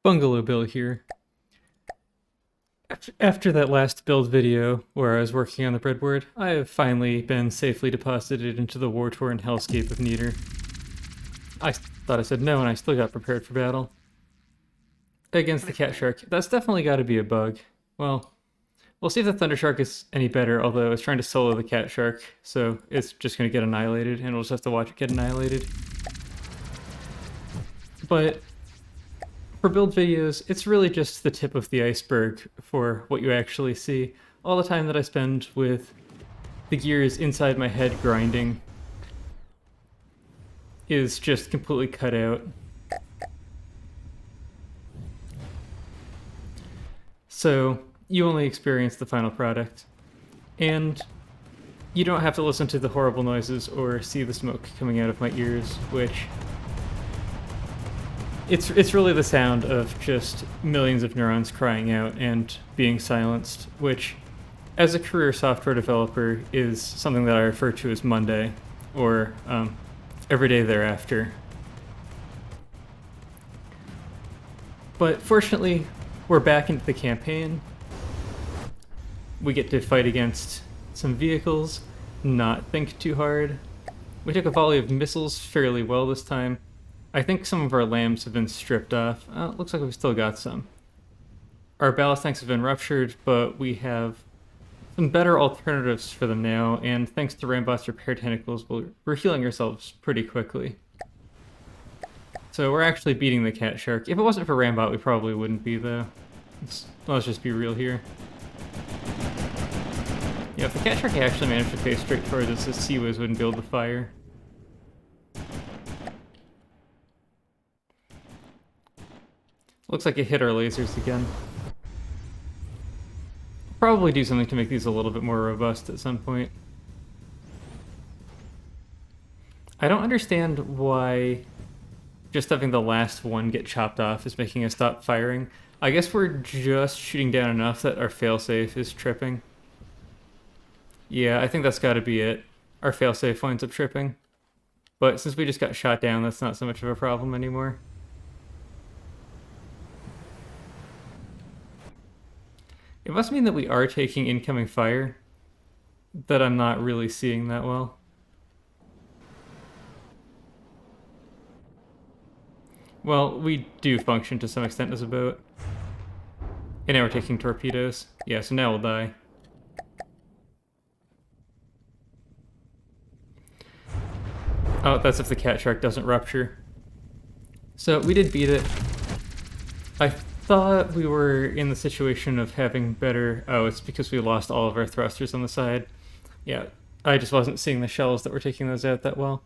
Bungalow Bill here. After that last build video where I was working on the breadboard, I have finally been safely deposited into the war-torn hellscape of Neater. I thought I said no, and I still got prepared for battle. Against the cat shark. That's definitely got to be a bug. Well, we'll see if the thunder shark is any better, although it's trying to solo the cat shark, so it's just going to get annihilated, and we'll just have to watch it get annihilated. But for build videos, it's really just the tip of the iceberg for what you actually see. All the time that I spend with the gears inside my head grinding is just completely cut out. So you only experience the final product. And you don't have to listen to the horrible noises or see the smoke coming out of my ears, which it's really the sound of just millions of neurons crying out and being silenced, which, as a career software developer, is something that I refer to as Monday, or every day thereafter. But fortunately, we're back into the campaign. We get to fight against some vehicles, not think too hard. We took a volley of missiles fairly well this time. I think some of our lambs have been stripped off. Looks like we've still got some. Our ballast tanks have been ruptured, but we have some better alternatives for them now, and thanks to Rambot's repair tentacles, we're healing ourselves pretty quickly. So we're actually beating the cat shark. If it wasn't for Rambot, we probably wouldn't be, though. Let's just be real here. Yeah, if the cat shark actually managed to face straight towards us, the CIWS wouldn't be able to fire. Looks like it hit our lasers again. Probably do something to make these a little bit more robust at some point. I don't understand why just having the last one get chopped off is making us stop firing. I guess we're just shooting down enough that our failsafe is tripping. Yeah, I think that's got to be it. Our failsafe winds up tripping. But since we just got shot down, that's not so much of a problem anymore. It must mean that we are taking incoming fire that I'm not really seeing that well. Well, we do function to some extent as a boat. And now we're taking torpedoes. Yeah, so now we'll die. Oh, that's if the cat shark doesn't rupture. So we did beat it. I thought we were in the situation of having better... Oh, it's because we lost all of our thrusters on the side. Yeah, I just wasn't seeing the shells that were taking those out that well.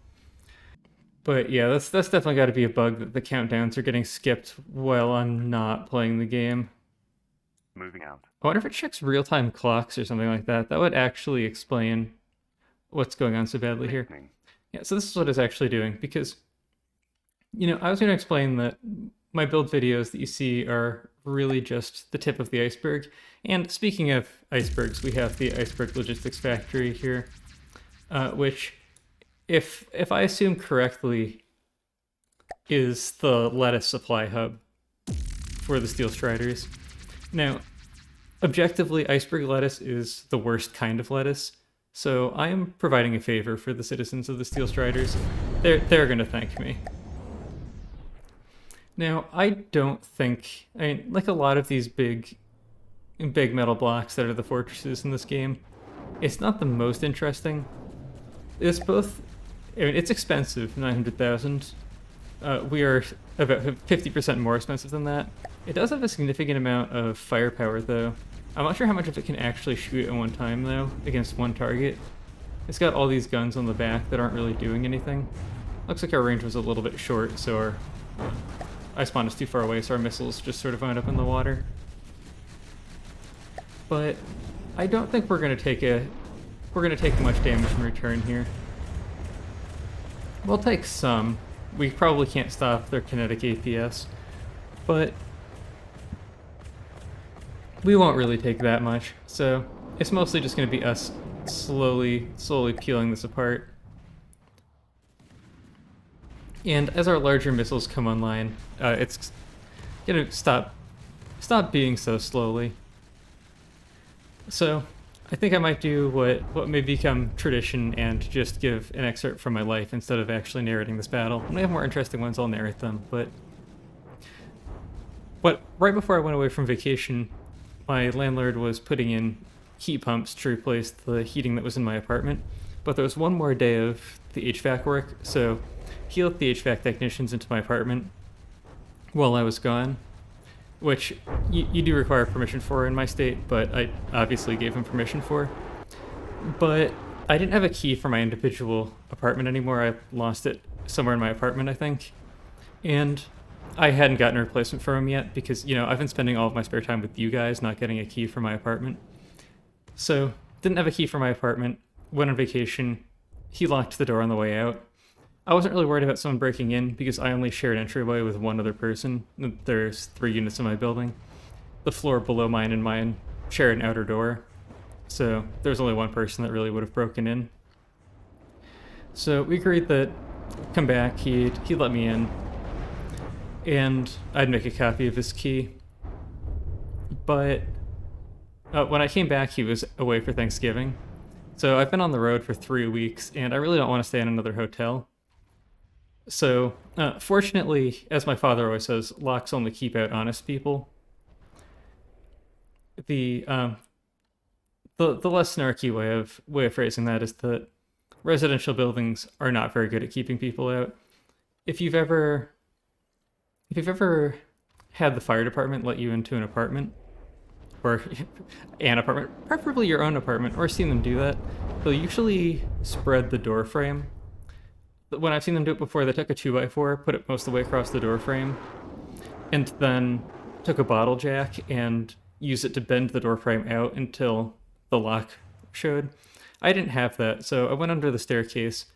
But yeah, that's definitely got to be a bug that the countdowns are getting skipped while I'm not playing the game. Moving out. I wonder if it checks real-time clocks or something like that. That would actually explain what's going on so badly here. Yeah, so this is what it's actually doing, because, you know, I was going to explain that my build videos that you see are really just the tip of the iceberg. And speaking of icebergs, we have the Iceberg Logistics Factory here, which, if I assume correctly, is the lettuce supply hub for the Steel Striders. Now, objectively, iceberg lettuce is the worst kind of lettuce, so I am providing a favor for the citizens of the Steel Striders. They're going to thank me. Now, I don't think... I mean, like a lot of these big metal blocks that are the fortresses in this game, it's not the most interesting. It's both... I mean, it's expensive, 900,000. We are about 50% more expensive than that. It does have a significant amount of firepower, though. I'm not sure how much of it can actually shoot at one time, though, against one target. It's got all these guns on the back that aren't really doing anything. Looks like our range was a little bit short, so our ice spawn is too far away, so our missiles just sort of wind up in the water. But I don't think we're gonna take much damage in return here. We'll take some. We probably can't stop their kinetic APS, but we won't really take that much, so it's mostly just going to be us slowly peeling this apart. And as our larger missiles come online, Gotta stop being so slowly. So, I think I might do what may become tradition and just give an excerpt from my life instead of actually narrating this battle. When I have more interesting ones, I'll narrate them, but right before I went away from vacation, my landlord was putting in heat pumps to replace the heating that was in my apartment, but there was one more day of the HVAC work, so he let the HVAC technicians into my apartment while I was gone, which you do require permission for in my state, but I obviously gave him permission for. But I didn't have a key for my individual apartment anymore. I lost it somewhere in my apartment, I think. And I hadn't gotten a replacement for him yet because, I've been spending all of my spare time with you guys, not getting a key for my apartment. So, didn't have a key for my apartment, went on vacation, he locked the door on the way out. I wasn't really worried about someone breaking in because I only share an entryway with one other person. There's 3 units in my building. The floor below mine and mine share an outer door. So there's only one person that really would have broken in. So we agreed that come back, he'd let me in. And I'd make a copy of his key. But when I came back, he was away for Thanksgiving. So I've been on the road for 3 weeks, and I really don't want to stay in another hotel. So, fortunately, as my father always says, locks only keep out honest people. The less snarky way of phrasing that is that residential buildings are not very good at keeping people out. If you've ever had the fire department let you into an apartment, or an apartment, preferably your own apartment, or seen them do that, they'll usually spread the door frame. When I've seen them do it before, they took a 2x4, put it most of the way across the door frame, and then took a bottle jack and used it to bend the door frame out until the lock showed. I didn't have that, so I went under the staircase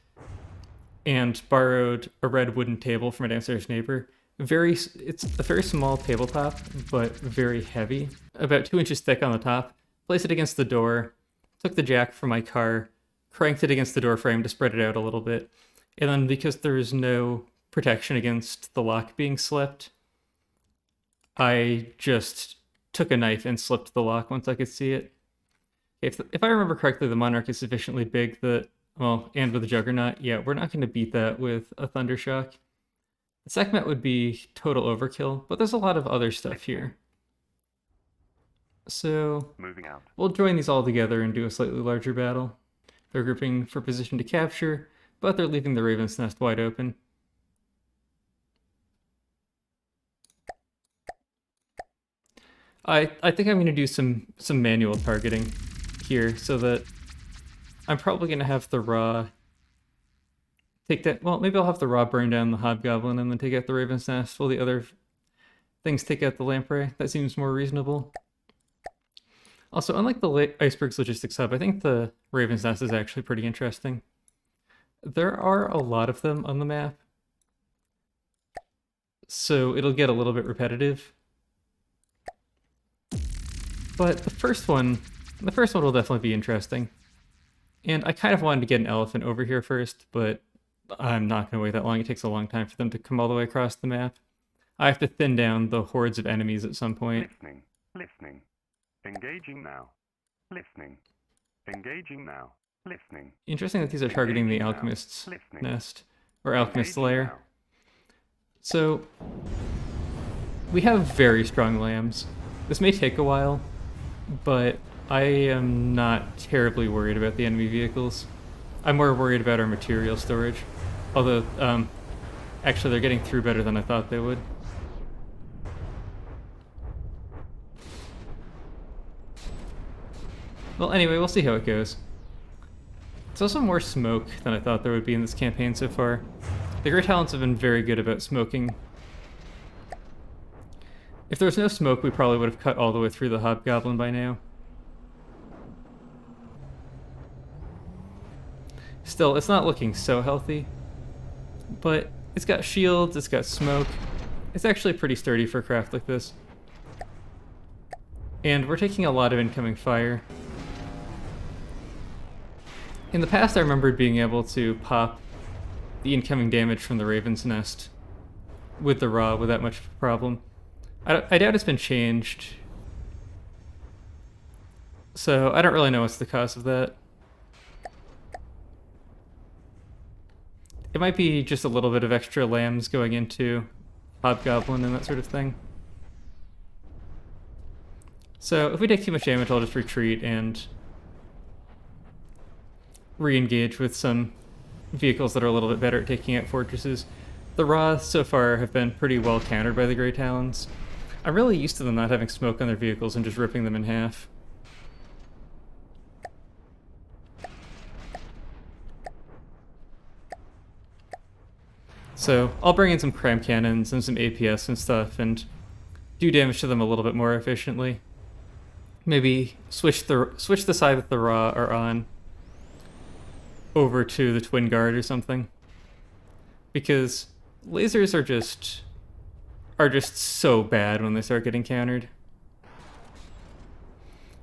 and borrowed a red wooden table from a downstairs neighbor. It's a very small tabletop, but very heavy, about 2 inches thick on the top. Placed it against the door, took the jack from my car, cranked it against the door frame to spread it out a little bit. And then because there is no protection against the lock being slipped, I just took a knife and slipped the lock once I could see it. If I remember correctly, the Monarch is sufficiently big that, and with a Juggernaut, yeah, we're not going to beat that with a Thundershock. The Sekhmet would be total overkill, but there's a lot of other stuff here. So, Moving out. We'll join these all together and do a slightly larger battle. They're grouping for position to capture, but they're leaving the Raven's Nest wide open. I think I'm going to do some manual targeting here so that I'm probably going to have the Raw take that. Well, maybe I'll have the Raw burn down the Hobgoblin and then take out the Raven's Nest while the other things take out the Lamprey. That seems more reasonable. Also, unlike the Iceberg's Logistics Hub, I think the Raven's Nest is actually pretty interesting. There are a lot of them on the map, so it'll get a little bit repetitive. But the first one will definitely be interesting. And I kind of wanted to get an elephant over here first, but I'm not going to wait that long. It takes a long time for them to come all the way across the map. I have to thin down the hordes of enemies at some point. Listening. Engaging now. Listening. Engaging now. Listening. Interesting that these are targeting the Alchemist's Nest, or Alchemist's Lair. So, we have very strong lambs. This may take a while, but I am not terribly worried about the enemy vehicles. I'm more worried about our material storage. Although, actually they're getting through better than I thought they would. Well, anyway, we'll see how it goes. There's also more smoke than I thought there would be in this campaign so far. The Great Talents have been very good about smoking. If there was no smoke, we probably would have cut all the way through the Hobgoblin by now. Still, it's not looking so healthy, but it's got shields, it's got smoke. It's actually pretty sturdy for a craft like this. And we're taking a lot of incoming fire. In the past, I remembered being able to pop the incoming damage from the Raven's Nest with the Raw without much of a problem. I doubt it's been changed. So I don't really know what's the cause of that. It might be just a little bit of extra lambs going into Hobgoblin and that sort of thing. So if we take too much damage, I'll just retreat and re-engage with some vehicles that are a little bit better at taking out fortresses. The Raw so far have been pretty well countered by the Grey Talons. I'm really used to them not having smoke on their vehicles and just ripping them in half. So I'll bring in some cram cannons and some APS and stuff and do damage to them a little bit more efficiently. Maybe switch the side that the Raw are on over to the Twin Guard or something. Because lasers are just so bad when they start getting countered.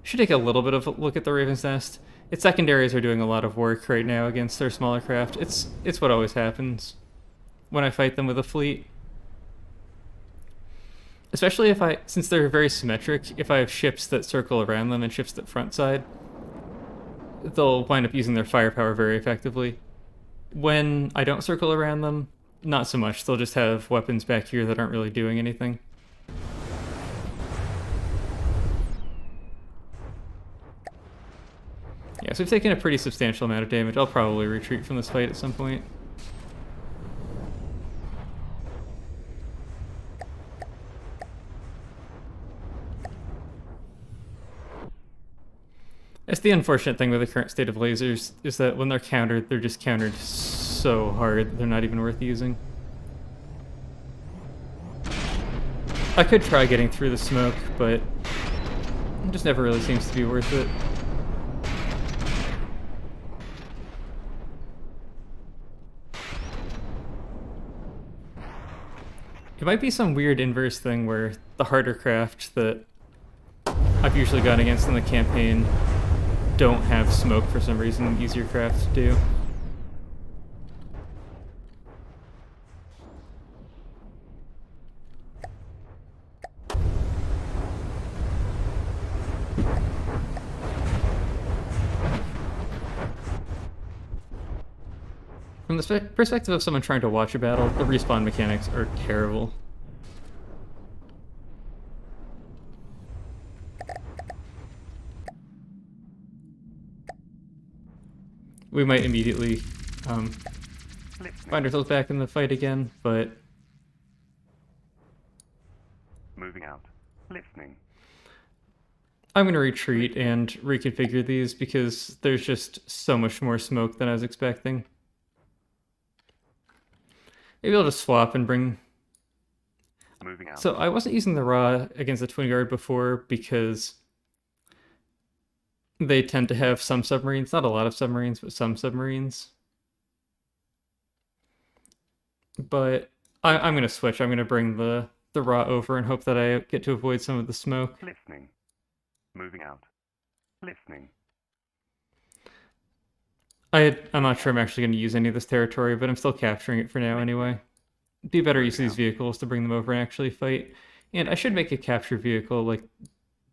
Should take a little bit of a look at the Raven's Nest. Its secondaries are doing a lot of work right now against their smaller craft. It's what always happens when I fight them with a fleet. Especially since they're very symmetric, if I have ships that circle around them and ships that front side, they'll wind up using their firepower very effectively. When I don't circle around them, not so much. They'll just have weapons back here that aren't really doing anything. Yeah, so we've taken a pretty substantial amount of damage. I'll probably retreat from this fight at some point. That's the unfortunate thing with the current state of lasers, is that when they're countered, they're just countered so hard that they're not even worth using. I could try getting through the smoke, but it just never really seems to be worth it. It might be some weird inverse thing where the harder craft that I've usually gone against in the campaign don't have smoke for some reason, easier crafts do. From the perspective of someone trying to watch a battle, the respawn mechanics are terrible. We might immediately find ourselves back in the fight again, but... Moving out. Listening. I'm going to retreat and reconfigure these because there's just so much more smoke than I was expecting. Maybe I'll just swap and bring... Moving out. So I wasn't using the Raw against the Twin Guard before because they tend to have some submarines. Not a lot of submarines, but some submarines. But I'm going to switch. I'm going to bring the Raw over and hope that I get to avoid some of the smoke. Listening. Moving out. Listening. I'm not sure I'm actually going to use any of this territory, but I'm still capturing it for now anyway. It'd be better use of these vehicles to bring them over and actually fight. And I should make a capture vehicle like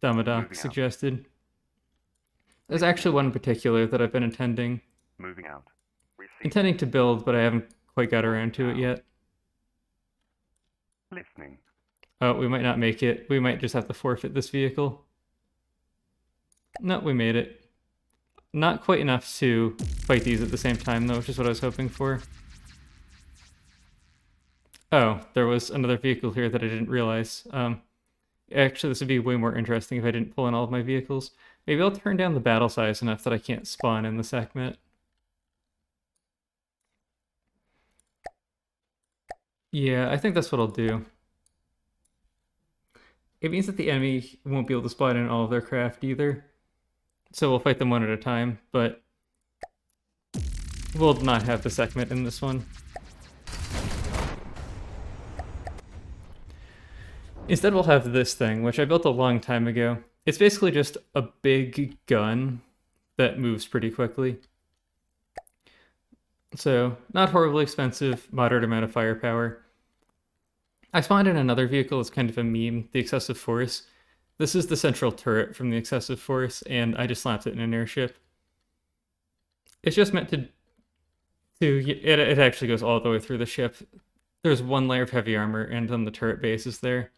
Damadoc suggested. There's actually one in particular that I've been intending to build, but I haven't quite got around to it yet. Listening. Oh, we might not make it. We might just have to forfeit this vehicle. No, we made it. Not quite enough to fight these at the same time, though, which is what I was hoping for. Oh, there was another vehicle here that I didn't realize. Actually, this would be way more interesting if I didn't pull in all of my vehicles. Maybe I'll turn down the battle size enough that I can't spawn in the segment. Yeah, I think that's what I'll do. It means that the enemy won't be able to spawn in all of their craft either. So we'll fight them one at a time, but we'll not have the segment in this one. Instead, we'll have this thing, which I built a long time ago. It's basically just a big gun that moves pretty quickly. So, not horribly expensive, moderate amount of firepower. I spawned in another vehicle as kind of a meme, the Excessive Force. This is the central turret from the Excessive Force, and I just slapped it in an airship. It's just meant to it actually goes all the way through the ship. There's one layer of heavy armor, and then the turret base is there.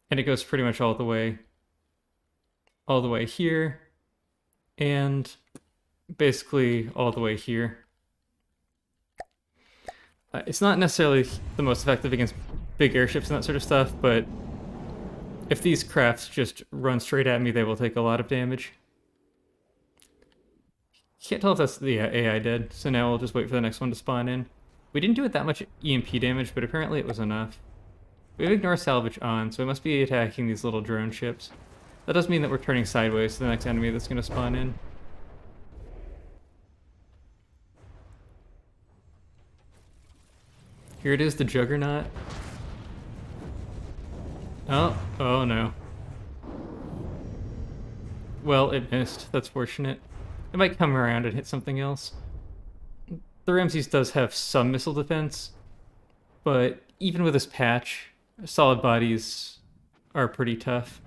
And it goes pretty much all the way here, and basically all the way here. It's not necessarily the most effective against big airships and that sort of stuff, but if these crafts just run straight at me, they will take a lot of damage. Can't tell if that's the AI dead, so now we'll just wait for the next one to spawn in. We didn't do it that much EMP damage, but apparently it was enough. We have ignore salvage on, so we must be attacking these little drone ships. That does mean that we're turning sideways to the next enemy that's going to spawn in. Here it is, the Juggernaut. Oh no. Well, it missed. That's fortunate. It might come around and hit something else. The Ramses does have some missile defense, but even with this patch, solid bodies are pretty tough.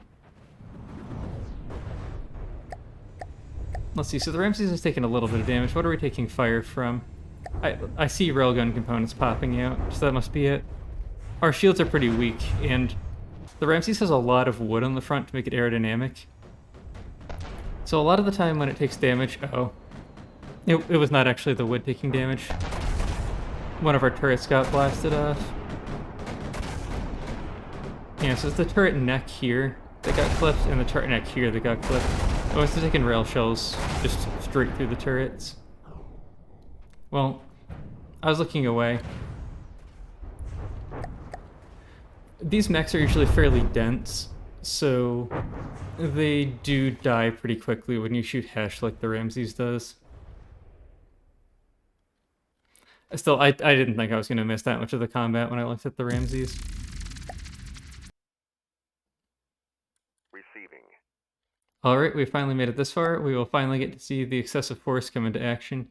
Let's see, so the Ramses has taken a little bit of damage. What are we taking fire from? I see railgun components popping out, so that must be it. Our shields are pretty weak, and the Ramses has a lot of wood on the front to make it aerodynamic. So a lot of the time when it takes damage, it was not actually the wood taking damage. One of our turrets got blasted off. Yeah, so it's the turret neck here that got clipped, and the turret neck here that got clipped. I must have taken rail shells just straight through the turrets. Well, I was looking away. These mechs are usually fairly dense, so they do die pretty quickly when you shoot Hesh like the Ramses does. Still, I didn't think I was going to miss that much of the combat when I looked at the Ramses. Receiving. Alright, we finally made it this far. We will finally get to see the Excessive Force come into action.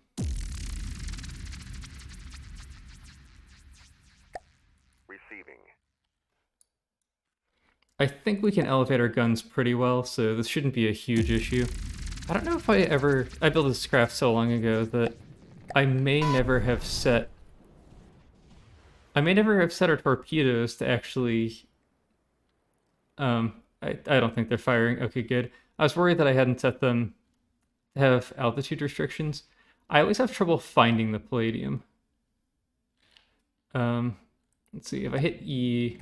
Receiving. I think we can elevate our guns pretty well, so this shouldn't be a huge issue. I don't know if I built this craft so long ago that I may never have set our torpedoes to actually I don't think they're firing. Okay, good. I was worried that I hadn't set them to have altitude restrictions. I always have trouble finding the palladium. Let's see, if I hit E,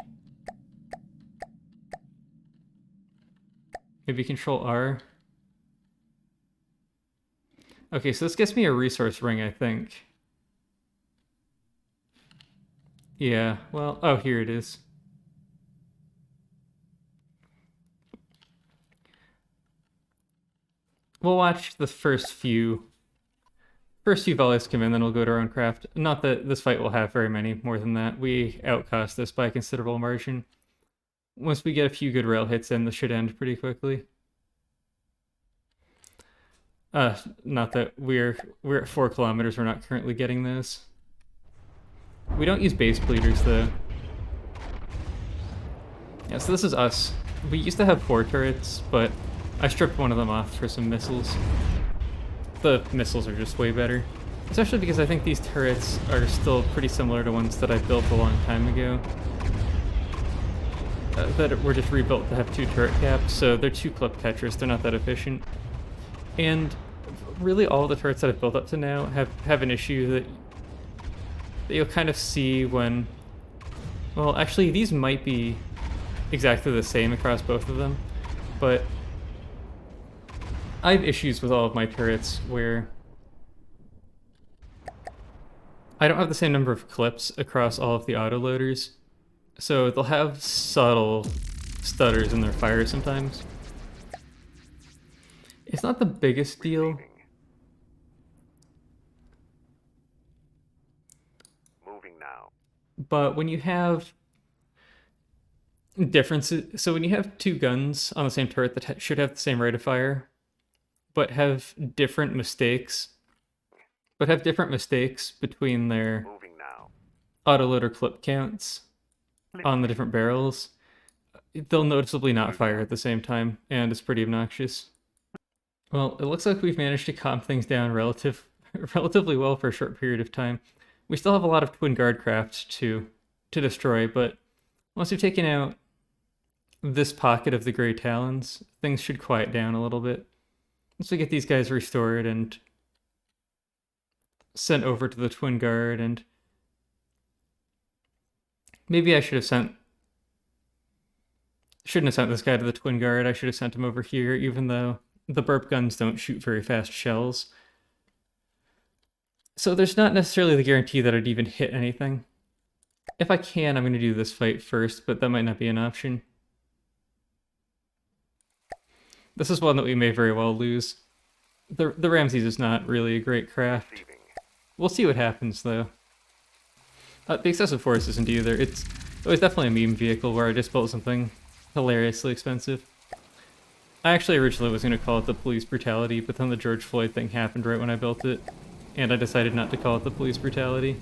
maybe Control R. Okay, so this gets me a resource ring, I think. Yeah, well, oh, here it is. We'll watch the first few volleys come in, then we'll go to our own craft. Not that this fight will have very many more than that. We outcost this by a considerable margin. Once we get a few good rail hits in, this should end pretty quickly. Not that we're at 4 kilometers, we're not currently getting those. We don't use base bleeders though. Yeah, so this is us. We used to have 4 turrets, but I stripped one of them off for some missiles. The missiles are just way better. Especially because I think these turrets are still pretty similar to ones that I built a long time ago. That were just rebuilt to have 2 turret caps, so they're 2 clip catchers, they're not that efficient. And really all the turrets that I've built up to now have an issue that you'll kind of see when... Well, actually, these might be exactly the same across both of them, but I have issues with all of my turrets where I don't have the same number of clips across all of the autoloaders, so they'll have subtle stutters in their fire sometimes. It's not the biggest deal. Moving now. But when you have differences, so when you have 2 guns on the same turret that should have the same rate of fire, but have different mistakes between their Moving now. autoloader clip counts, on the different barrels, they'll noticeably not fire at the same time, and it's pretty obnoxious. Well, it looks like we've managed to calm things down relatively well for a short period of time. We still have a lot of twin guard craft to destroy, but once we've taken out this pocket of the Grey Talons, things should quiet down a little bit. Once we get these guys restored and sent over to the twin guard, and maybe I shouldn't have sent this guy to the twin guard. I should have sent him over here, even though the burp guns don't shoot very fast shells. So there's not necessarily the guarantee that I'd even hit anything. If I can, I'm going to do this fight first, but that might not be an option. This is one that we may very well lose. The Ramses is not really a great craft. We'll see what happens, though. The Excessive Force isn't either. It was definitely a meme vehicle where I just built something hilariously expensive. I actually originally was going to call it the Police Brutality, but then the George Floyd thing happened right when I built it, and I decided not to call it the Police Brutality.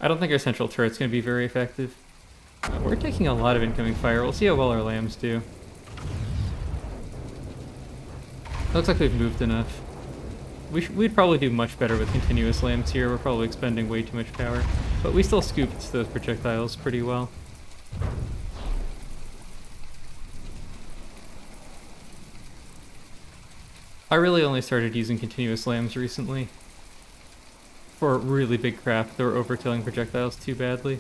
I don't think our central turret's going to be very effective. We're taking a lot of incoming fire. We'll see how well our lambs do. Looks like we've moved enough. We'd probably do much better with continuous lambs here. We're probably expending way too much power. But we still scooped those projectiles pretty well. I really only started using continuous lambs recently for really big craft that were overkilling projectiles too badly.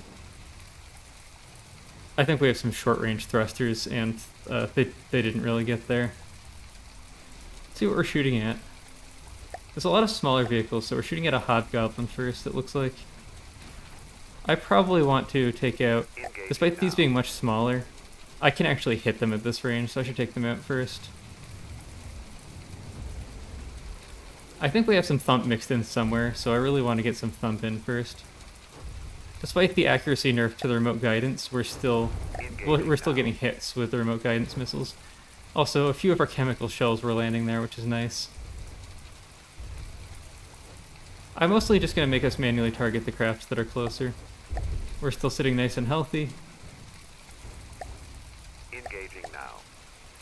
I think we have some short-range thrusters, and they didn't really get there. Let's see what we're shooting at. There's a lot of smaller vehicles, so we're shooting at a Hobgoblin first, it looks like. I probably want to take out, despite these being much smaller, I can actually hit them at this range, so I should take them out first. I think we have some thump mixed in somewhere, so I really want to get some thump in first. Despite the accuracy nerf to the remote guidance, we're still getting hits with the remote guidance missiles. Also, a few of our chemical shells were landing there, which is nice. I'm mostly just going to make us manually target the crafts that are closer. We're still sitting nice and healthy. Engaging now.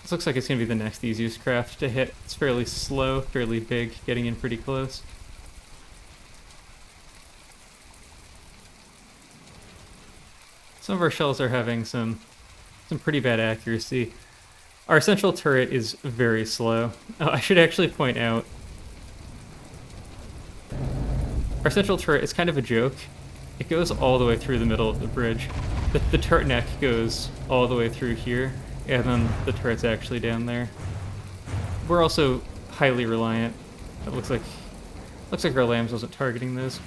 This looks like it's going to be the next easiest craft to hit. It's fairly slow, fairly big, getting in pretty close. Some of our shells are having some pretty bad accuracy. Our central turret is very slow. I should actually point out, our central turret is kind of a joke. It goes all the way through the middle of the bridge. The turret neck goes all the way through here, and then the turret's actually down there. We're also highly reliant. It looks like our lambs wasn't targeting those.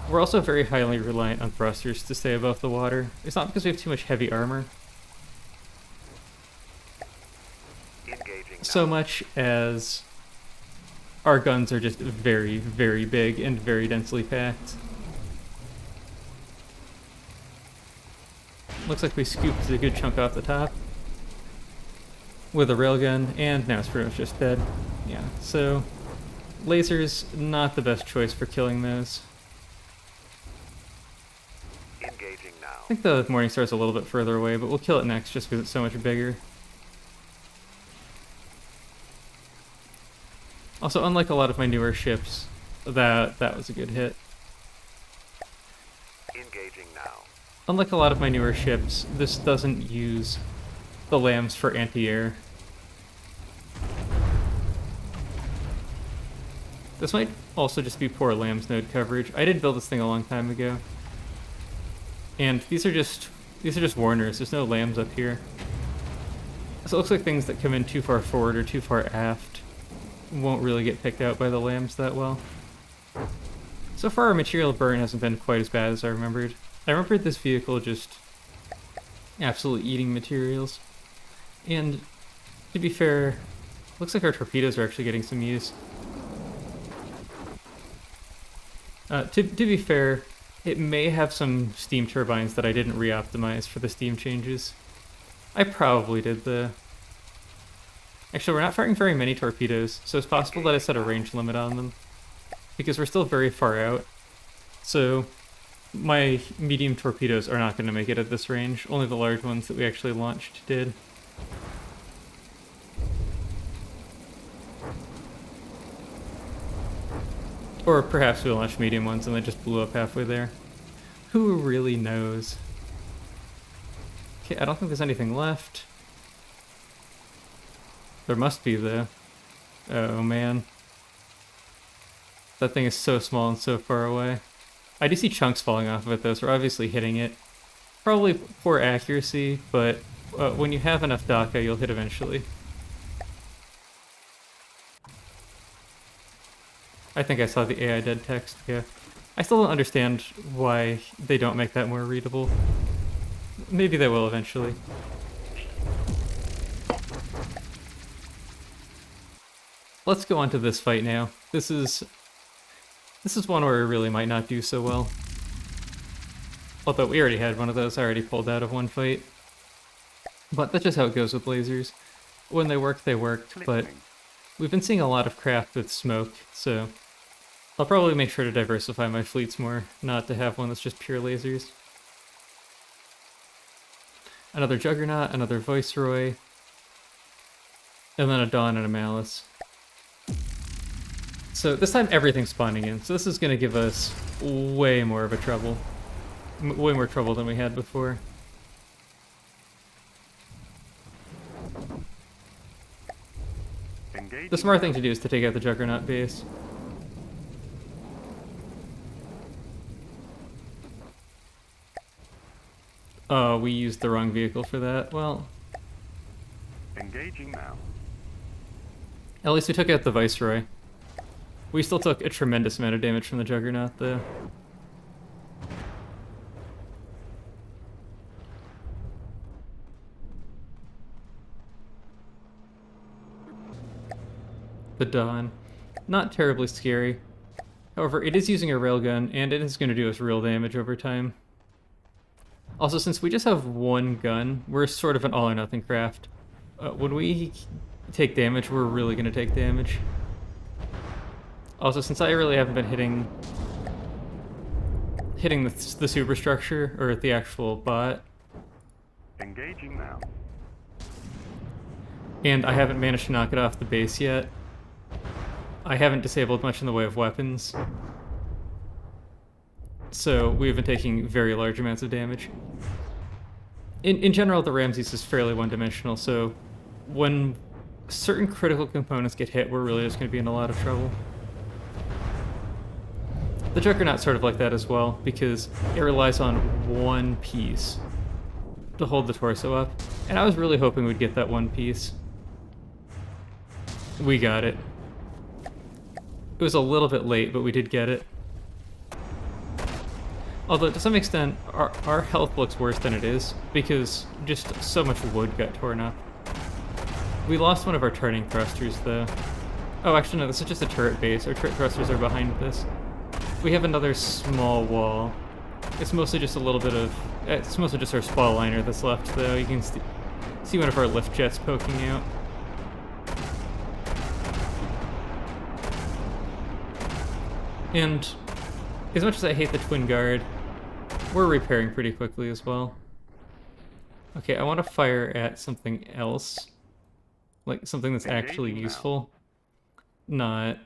We're also very highly reliant on thrusters to stay above the water. It's not because we have too much heavy armor, so much as our guns are just very, very big and very densely packed. Looks like we scooped a good chunk off the top with a railgun, and now it's pretty much just dead. Yeah, so lasers, not the best choice for killing those. Engaging now. I think the Morningstar's a little bit further away, but we'll kill it next just because it's so much bigger. Also, unlike a lot of my newer ships, that was a good hit. Engaging now. Unlike a lot of my newer ships, this doesn't use the lambs for anti-air. This might also just be poor lambs node coverage. I did build this thing a long time ago. And these are just warners. There's no lambs up here. So it looks like things that come in too far forward or too far aft won't really get picked out by the lambs that well. So far our material burn hasn't been quite as bad as I remembered. I remembered this vehicle just absolutely eating materials. And to be fair, looks like our torpedoes are actually getting some use. To be fair, it may have some steam turbines that I didn't re-optimize for the steam changes. I probably did the... Actually, we're not firing very many torpedoes, so it's possible that I set a range limit on them, because we're still very far out. So my medium torpedoes are not going to make it at this range. Only the large ones that we actually launched did. Or perhaps we launched medium ones and they just blew up halfway there. Who really knows? Okay, I don't think there's anything left. There must be, though. Oh, man. That thing is so small and so far away. I do see chunks falling off of it, though, so we're obviously hitting it. Probably poor accuracy, but when you have enough DACA, you'll hit eventually. I think I saw the AI dead text, yeah. I still don't understand why they don't make that more readable. Maybe they will eventually. Let's go on to this fight now. This is one where we really might not do so well. Although we already had one of those, I already pulled out of one fight. But that's just how it goes with lasers. When they work, they worked, but we've been seeing a lot of craft with smoke, so I'll probably make sure to diversify my fleets more, not to have one that's just pure lasers. Another Juggernaut, another Viceroy, and then a Dawn and a Malice. So this time everything's spawning in, so this is going to give us way more of a trouble. Way more trouble than we had before. The smart thing to do is to take out the Juggernaut base. Oh, we used the wrong vehicle for that. Well, Engaging now. at least we took out the Viceroy. We still took a tremendous amount of damage from the Juggernaut, though. The Dawn. Not terribly scary. However, it is using a railgun, and it is going to do us real damage over time. Also, since we just have one gun, we're sort of an all-or-nothing craft. When we take damage, we're really going to take damage. Also, since I really haven't been hitting the superstructure, or the actual bot, Engaging now. and I haven't managed to knock it off the base yet, I haven't disabled much in the way of weapons. So we've been taking very large amounts of damage. In general, the Ramses is fairly one-dimensional, so when certain critical components get hit, we're really just going to be in a lot of trouble. The Juggernaut's sort of like that as well, because it relies on one piece to hold the torso up, and I was really hoping we'd get that one piece. We got it. It was a little bit late, but we did get it. Although, to some extent, our health looks worse than it is, because just so much wood got torn up. We lost one of our turning thrusters, though. Oh, actually, no, this is just a turret base. Our turret thrusters are behind this. We have another small wall. It's mostly just a little bit of... It's mostly just our spall liner that's left, though. You can see one of our lift jets poking out. And as much as I hate the Twin Guard, we're repairing pretty quickly as well. Okay, I want to fire at something else. Like, something that's actually useful. Not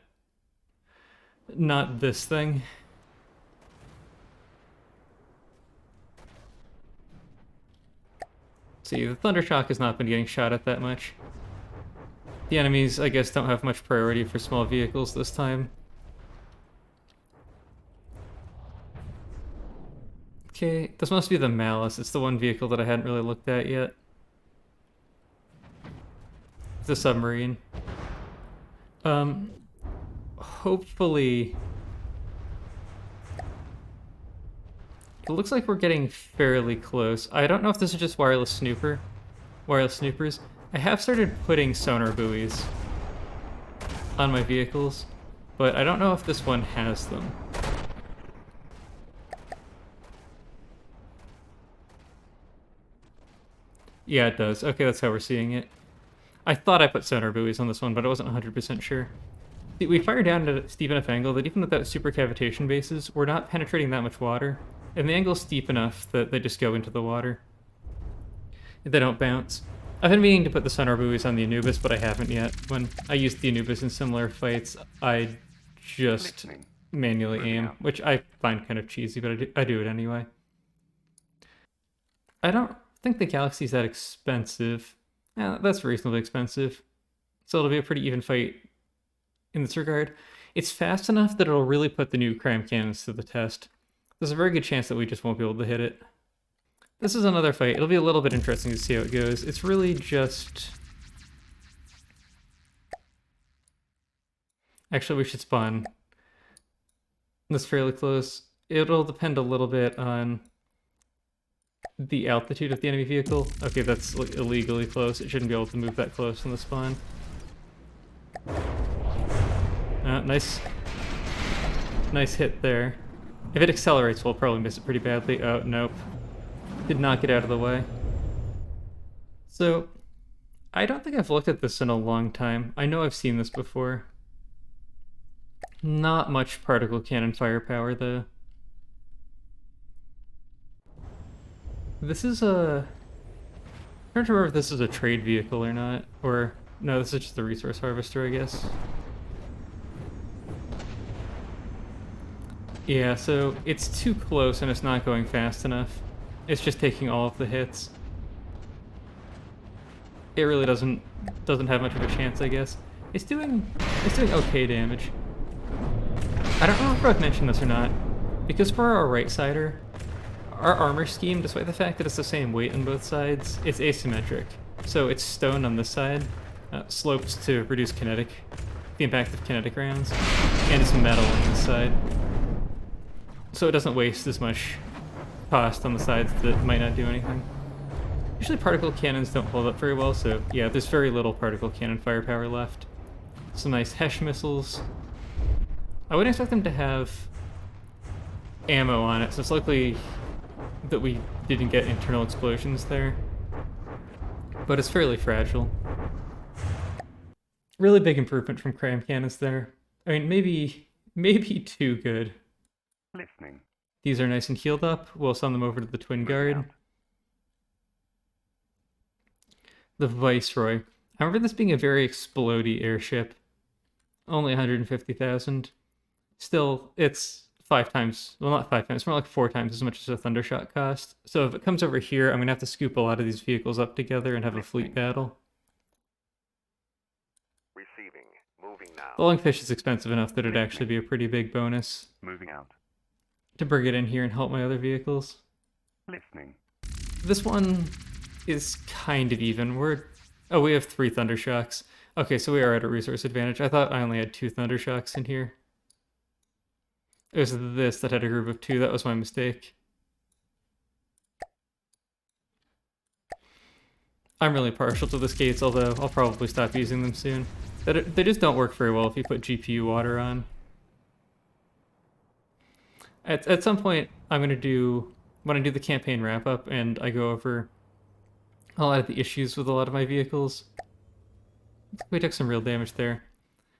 this thing. See, the Thundershock has not been getting shot at that much. The enemies, I guess, don't have much priority for small vehicles this time. Okay, this must be the Malice. It's the one vehicle that I hadn't really looked at yet. It's a submarine. Hopefully... It looks like we're getting fairly close. I don't know if this is just wireless snoopers. I have started putting sonar buoys on my vehicles, but I don't know if this one has them. Yeah, it does. Okay, that's how we're seeing it. I thought I put sonar buoys on this one, but I wasn't 100% sure. We fire down at a steep enough angle that even without super cavitation bases, we're not penetrating that much water. And the angle's steep enough that they just go into the water. They don't bounce. I've been meaning to put the sonar buoys on the Anubis, but I haven't yet. When I used the Anubis in similar fights, I just manually aim, which I find kind of cheesy, but I do it anyway. I don't think the Galaxy's that expensive. Yeah, that's reasonably expensive. So it'll be a pretty even fight in this regard. It's fast enough that it'll really put the new cram cannons to the test. There's a very good chance that we just won't be able to hit it. This is another fight. It'll be a little bit interesting to see how it goes. It's really just... Actually, we should spawn this fairly close. It'll depend a little bit on the altitude of the enemy vehicle. Okay, that's like illegally close. It shouldn't be able to move that close from the spawn. Nice hit there. If it accelerates, we'll probably miss it pretty badly. Oh, nope. Did not get out of the way. So, I don't think I've looked at this in a long time. I know I've seen this before. Not much particle cannon firepower, though. This is a... I'm trying to remember if this is a trade vehicle or not. Or, no, this is just the resource harvester, I guess. Yeah, so it's too close and it's not going fast enough. It's just taking all of the hits. It really doesn't have much of a chance, I guess. It's doing okay damage. I don't know if I've mentioned this or not, because for our right-sider, our armor scheme, despite the fact that it's the same weight on both sides, it's asymmetric. So it's stone on this side, slopes to reduce the impact of kinetic rounds, and it's metal on this side. So it doesn't waste as much cost on the sides that might not do anything. Usually particle cannons don't hold up very well, so yeah, there's very little particle cannon firepower left. Some nice Hesh missiles. I wouldn't expect them to have ammo on it, so it's likely that we didn't get internal explosions there. But it's fairly fragile. Really big improvement from cram cannons there. I mean, maybe too good. Listening. These are nice and healed up. We'll send them over to the Twin Guard. The Viceroy. I remember this being a very explodey airship. Only 150,000. Still, it's 5 times, well, not 5 times, more like 4 times as much as a Thundershot cost. So if it comes over here, I'm going to have to scoop a lot of these vehicles up together and have a fleet battle. Receiving. Moving now. The Lungfish is expensive enough that it'd actually be a pretty big bonus. Moving out. To bring it in here and help my other vehicles. Listening. This one is kind of even. We have 3 Thundershocks. Okay, so we are at a resource advantage. I thought I only had 2 Thundershocks in here. It was this that had a group of 2. That was my mistake. I'm really partial to the skates, although I'll probably stop using them soon. They just don't work very well if you put GPU water on. At some point, when I do the campaign wrap-up and I go over a lot of the issues with a lot of my vehicles. We took some real damage there.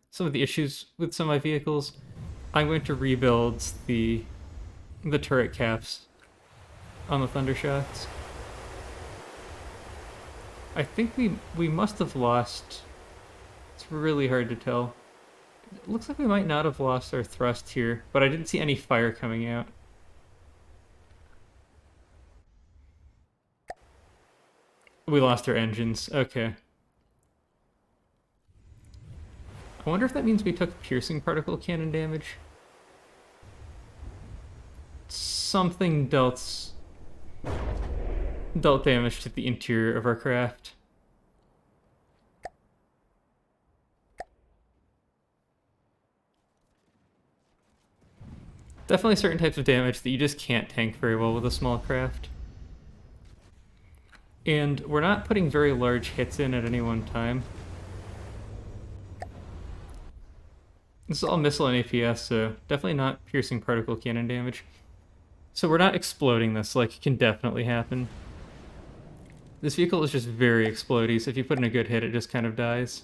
Some of the issues with some of my vehicles, I'm going to rebuild the turret caps on the Thundershocks. I think we must have lost... It's really hard to tell. It looks like we might not have lost our thrust here, but I didn't see any fire coming out. We lost our engines. Okay. I wonder if that means we took piercing particle cannon damage. Something dealt damage to the interior of our craft. Definitely certain types of damage that you just can't tank very well with a small craft. And we're not putting very large hits in at any one time. This is all missile and APS, so definitely not piercing particle cannon damage. So we're not exploding this like it can definitely happen. This vehicle is just very explodey, so if you put in a good hit, it just kind of dies.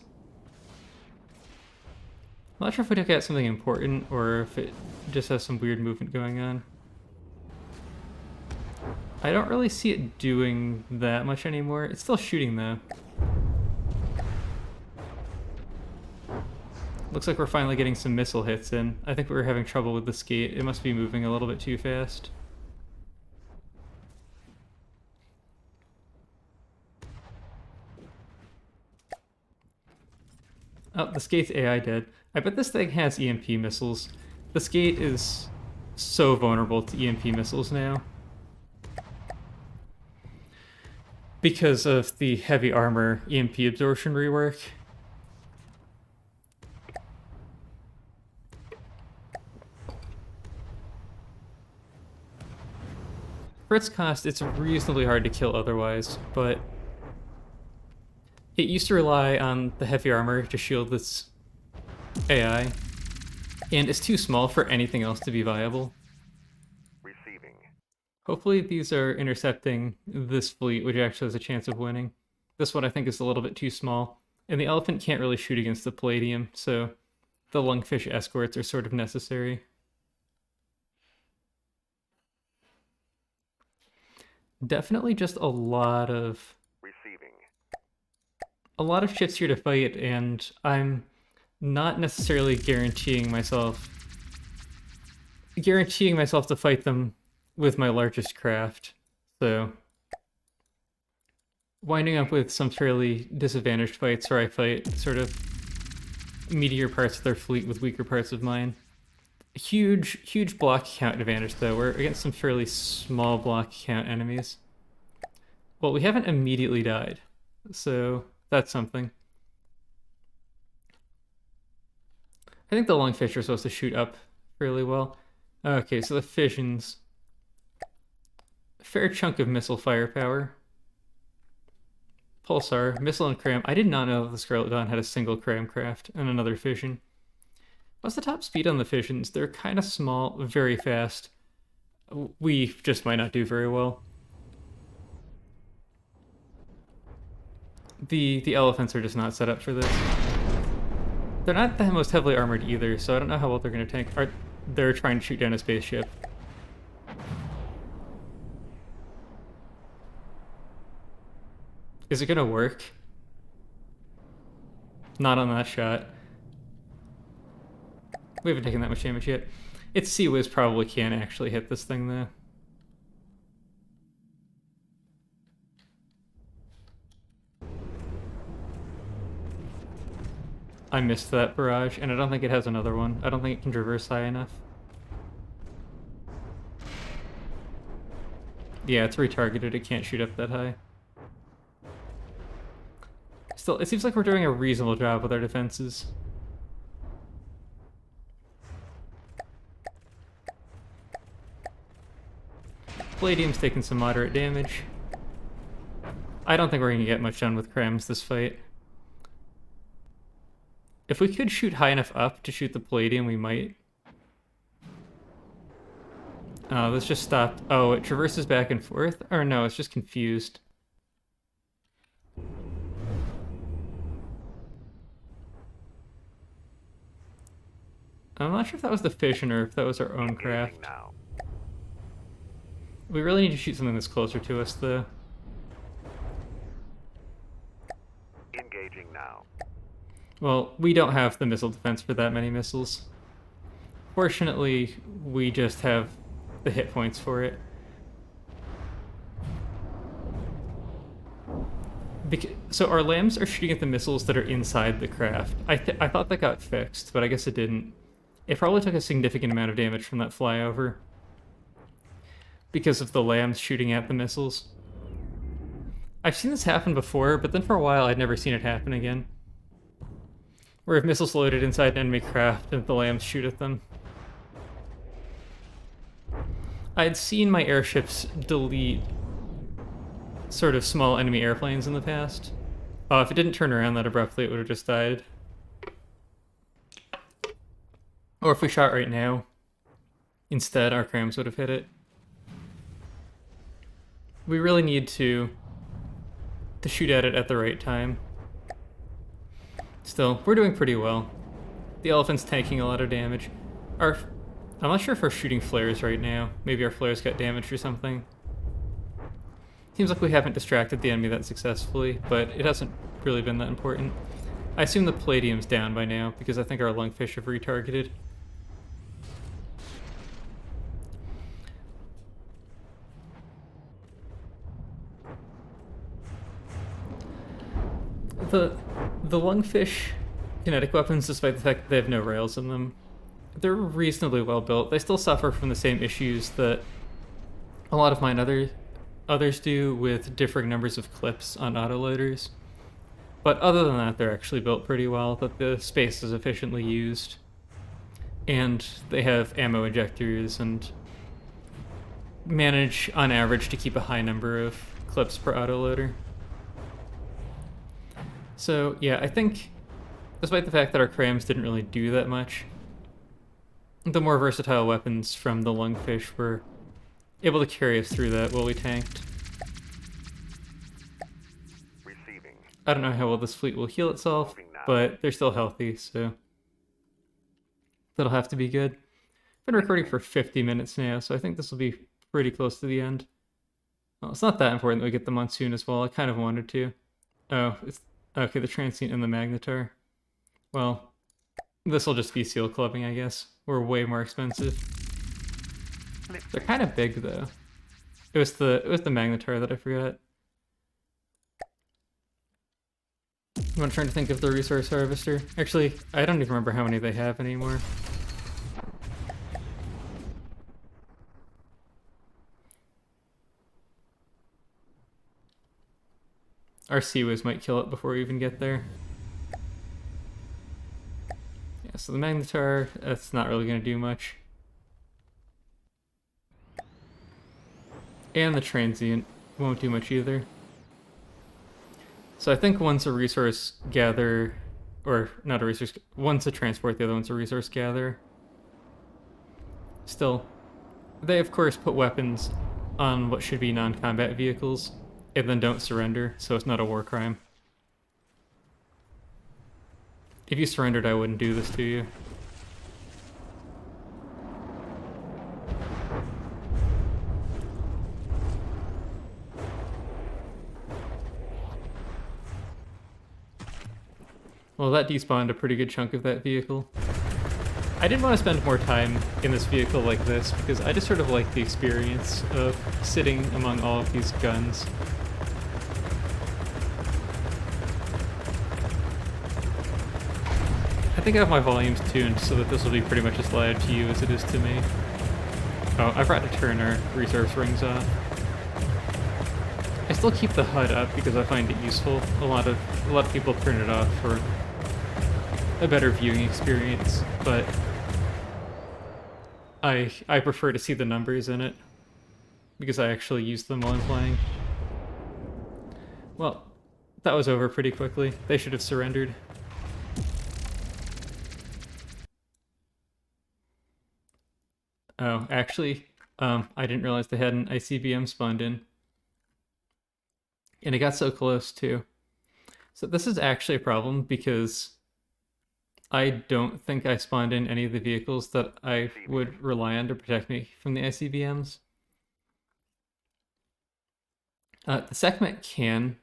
I'm not sure if we took out something important or if it just has some weird movement going on. I don't really see it doing that much anymore. It's still shooting though. Looks like we're finally getting some missile hits in. I think we were having trouble with the skate. It must be moving a little bit too fast. Oh, the skate's AI dead. I bet this thing has EMP missiles. The skate is so vulnerable to EMP missiles now. Because of the heavy armor EMP absorption rework. For its cost, it's reasonably hard to kill otherwise, but it used to rely on the heavy armor to shield its AI, and it's too small for anything else to be viable. Receiving. Hopefully these are intercepting this fleet, which actually has a chance of winning. This one I think is a little bit too small, and the elephant can't really shoot against the palladium, so the lungfish escorts are sort of necessary. Definitely just a lot of ships here to fight, and I'm not necessarily guaranteeing myself to fight them with my largest craft. So winding up with some fairly disadvantaged fights where I fight sort of meatier parts of their fleet with weaker parts of mine. Huge block count advantage though. We're against some fairly small block count enemies. Well, we haven't immediately died, so that's something. I think the lungfish are supposed to shoot up fairly well. Okay, so the fissions. A fair chunk of missile firepower. Pulsar, missile and cram. I did not know that the Scarlet Dawn had a single cram craft and another fission. What's the top speed on the fissions? They're kind of small, very fast. We just might not do very well. The elephants are just not set up for this. They're not the most heavily armored either, so I don't know how well they're going to tank. They're trying to shoot down a spaceship. Is it going to work? Not on that shot. We haven't taken that much damage yet. Its CIWS probably can't actually hit this thing, though. I missed that barrage, and I don't think it has another one. I don't think it can traverse high enough. Yeah, it's retargeted. It can't shoot up that high. Still, it seems like we're doing a reasonable job with our defenses. Palladium's taking some moderate damage. I don't think we're going to get much done with crams this fight. If we could shoot high enough up to shoot the Palladium, we might. Oh, this just stopped. Oh, it traverses back and forth? Or no, it's just confused. I'm not sure if that was the fission or if that was our own craft. We really need to shoot something that's closer to us, though. Engaging now. Well, we don't have the missile defense for that many missiles. Fortunately, we just have the hit points for it. So our lambs are shooting at the missiles that are inside the craft. I thought that got fixed, but I guess it didn't. It probably took a significant amount of damage from that flyover because of the lambs shooting at the missiles. I've seen this happen before, but then for a while I'd never seen it happen again. Where if missiles loaded inside an enemy craft and the lambs shoot at them. I'd seen my airships delete sort of small enemy airplanes in the past. Oh, if it didn't turn around that abruptly, it would have just died. Or if we shot right now, instead our crams would have hit it. We really need to shoot at it at the right time. Still, we're doing pretty well. the elephant's tanking a lot of damage. I'm not sure if we're shooting flares right now. Maybe our flares got damaged or something. Seems like we haven't distracted the enemy that successfully, but it hasn't really been that important. I assume the palladium's down by now, because I think our lungfish have retargeted. The lungfish kinetic weapons, despite the fact that they have no rails in them, they're reasonably well built. They still suffer from the same issues that a lot of mine others do with differing numbers of clips on autoloaders. But other than that, they're actually built pretty well, that the space is efficiently used. And they have ammo injectors and manage, on average, to keep a high number of clips per autoloader. So, yeah, I think, despite the fact that our crams didn't really do that much, the more versatile weapons from the lungfish were able to carry us through that while we tanked. Receiving. I don't know how well this fleet will heal itself, but they're still healthy, so that'll have to be good. I've been recording for 50 minutes now, so I think this will be pretty close to the end. Well, it's not that important that we get the monsoon as well. I kind of wanted to. Oh, it's okay, the transient and the magnetar. Well, this will just be seal clubbing, I guess. We're way more expensive. They're kind of big though. It was the magnetar that I forgot. I'm trying to think of the resource harvester. Actually, I don't even remember how many they have anymore. Our CIWS might kill it before we even get there. Yeah, so the magnetar, that's not really going to do much. And the transient won't do much either. So I think one's a resource gather, or not a resource, one's a transport, the other one's a resource gather. Still, they of course put weapons on what should be non-combat vehicles, and then don't surrender, so it's not a war crime. If you surrendered, I wouldn't do this to you. Well, that despawned a pretty good chunk of that vehicle. I didn't want to spend more time in this vehicle like this, because I just sort of like the experience of sitting among all of these guns. I think I have my volumes tuned so that this will be pretty much as loud to you as it is to me. Oh, I forgot to turn our resource rings off. I still keep the HUD up because I find it useful. A lot of people turn it off for a better viewing experience, but I prefer to see the numbers in it because I actually use them while I'm playing. Well, that was over pretty quickly. They should have surrendered. Oh, actually, I didn't realize they had an ICBM spawned in. And it got so close, too. So this is actually a problem, because I don't think I spawned in any of the vehicles that I would rely on to protect me from the ICBMs. The SecMech can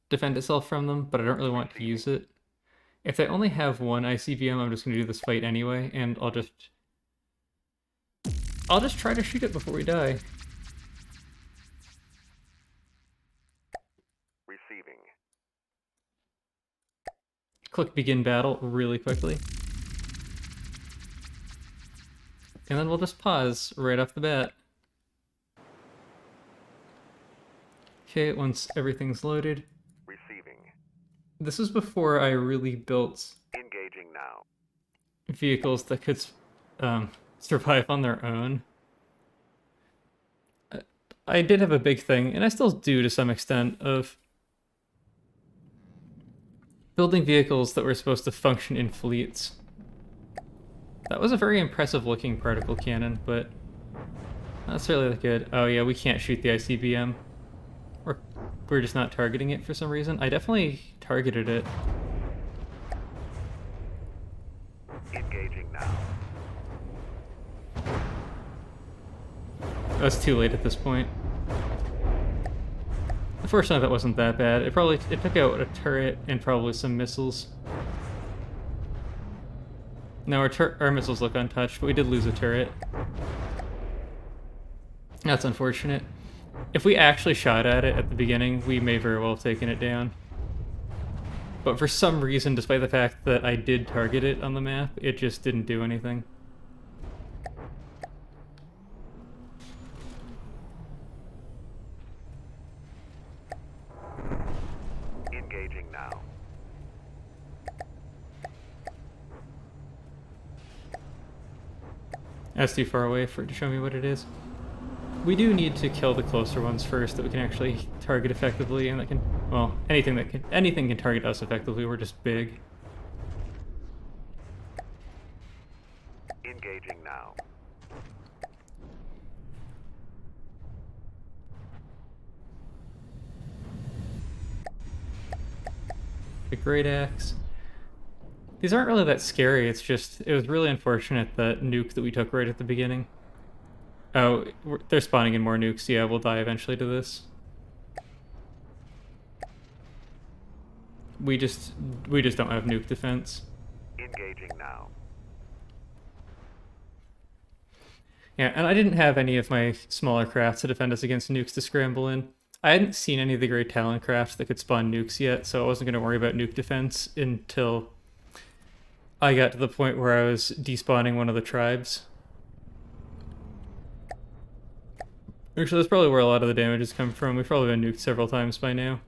defend itself from them, but I don't really want to use it. If they only have one ICBM, I'm just going to do this fight anyway, and I'll just try to shoot it before we die. Receiving. Click begin battle really quickly. And then we'll just pause right off the bat. Okay, once everything's loaded. Receiving. This is before I really built Engaging now. vehicles that could survive on their own. I did have a big thing, and I still do to some extent, of building vehicles that were supposed to function in fleets. That was a very impressive looking particle cannon, but not necessarily that good. Oh yeah, we can't shoot the ICBM. We're just not targeting it for some reason. I definitely targeted it. Engaging now. That's too late at this point. Unfortunately, that wasn't that bad. It took out a turret and probably some missiles. Now our missiles look untouched, but we did lose a turret. That's unfortunate. If we actually shot at it at the beginning, we may very well have taken it down. But for some reason, despite the fact that I did target it on the map, it just didn't do anything. Engaging now. That's too far away for it to show me what it is. We do need to kill the closer ones first that we can actually target effectively, and that can, well, anything can target us effectively. We're just big. Engaging now. The Great Axe. These aren't really that scary, it's just, it was really unfortunate that nuke that we took right at the beginning. Oh, they're spawning in more nukes. Yeah, we'll die eventually to this. We just don't have nuke defense. Engaging now. Yeah, and I didn't have any of my smaller crafts to defend us against nukes to scramble in. I hadn't seen any of the Great Talon crafts that could spawn nukes yet, so I wasn't going to worry about nuke defense until I got to the point where I was despawning one of the tribes. Actually, that's probably where a lot of the damage has come from. We've probably been nuked several times by now.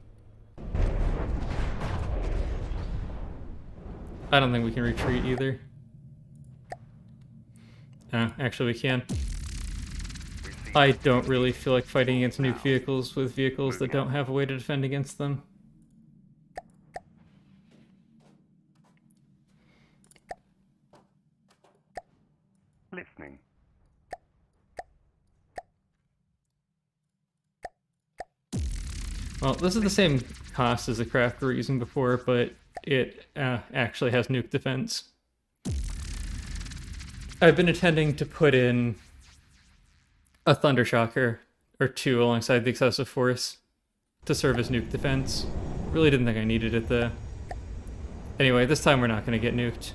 I don't think we can retreat either. Actually we can. I don't really feel like fighting against nuke vehicles with vehicles that don't have a way to defend against them. Listening. Well, this is the same cost as the craft we were using before, but it actually has nuke defense. I've been intending to put in a Thundershocker or two alongside the excessive force to serve as nuke defense. Really didn't think I needed it though. Anyway, this time we're not going to get nuked.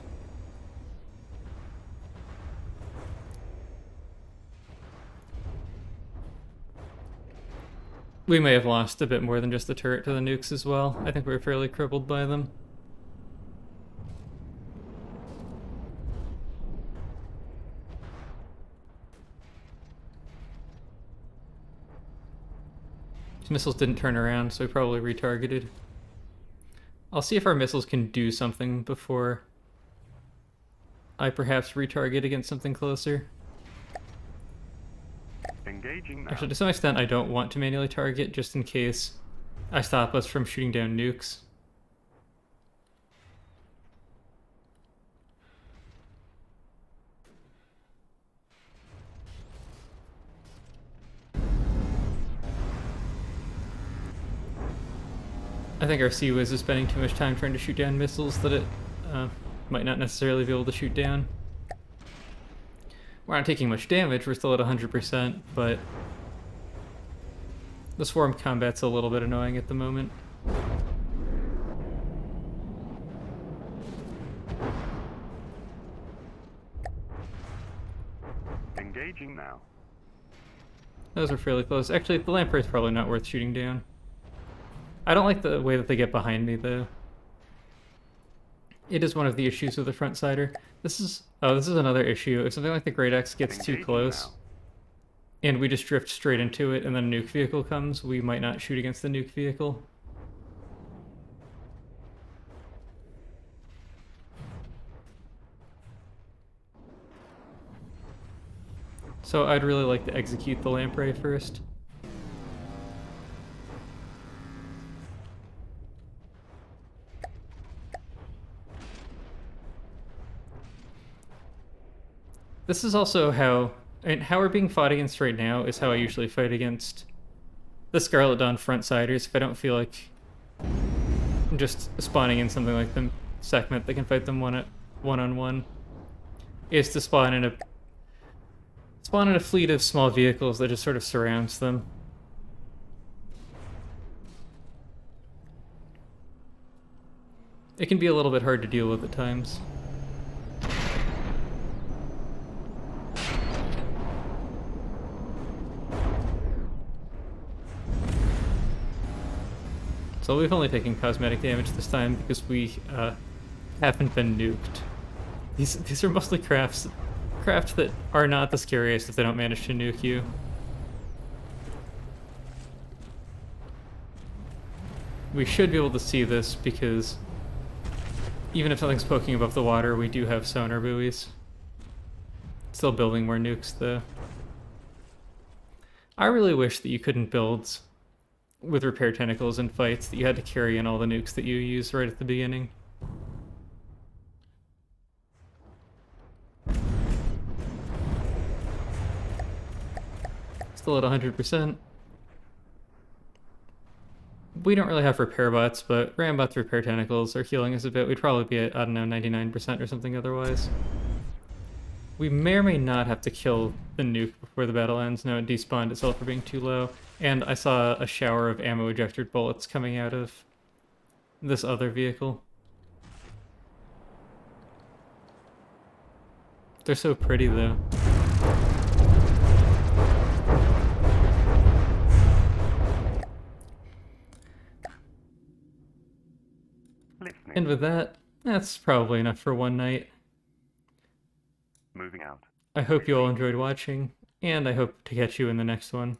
We may have lost a bit more than just the turret to the nukes as well. I think we were fairly crippled by them. These missiles didn't turn around, so we probably retargeted. I'll see if our missiles can do something before I perhaps retarget against something closer. Engaging now. Actually, to some extent, I don't want to manually target, just in case I stop us from shooting down nukes. I think our CIWS is spending too much time trying to shoot down missiles that it might not necessarily be able to shoot down. We're not taking much damage, we're still at 100%, but the swarm combat's a little bit annoying at the moment. Engaging now. Those are fairly close. Actually, the lamprey is probably not worth shooting down. I don't like the way that they get behind me, though. It is one of the issues with the front-sider. This is another issue. If something like the Great Axe gets too close, and we just drift straight into it, and then a nuke vehicle comes, we might not shoot against the nuke vehicle. So I'd really like to execute the lamprey first. This is also how we're being fought against right now is how I usually fight against the Scarlet Dawn front-siders if I don't feel like just spawning in something like the Sekhmet that can fight them one-on-one. is to spawn in a fleet of small vehicles that just sort of surrounds them. It can be a little bit hard to deal with at times. So we've only taken cosmetic damage this time because we haven't been nuked. These are mostly craft that are not the scariest if they don't manage to nuke you. We should be able to see this because even if something's poking above the water, we do have sonar buoys. Still building more nukes though. I really wish that you couldn't build with repair tentacles in fights, that you had to carry in all the nukes that you use right at the beginning. Still at 100%. We don't really have repair bots, but Rambots repair tentacles are healing us a bit. We'd probably be at, I don't know, 99% or something otherwise. We may or may not have to kill the nuke before the battle ends. No, it despawned itself for being too low. And I saw a shower of ammo ejector bullets coming out of this other vehicle. They're so pretty though. Listening. And with that, that's probably enough for one night. Moving out. I hope you all enjoyed watching, and I hope to catch you in the next one.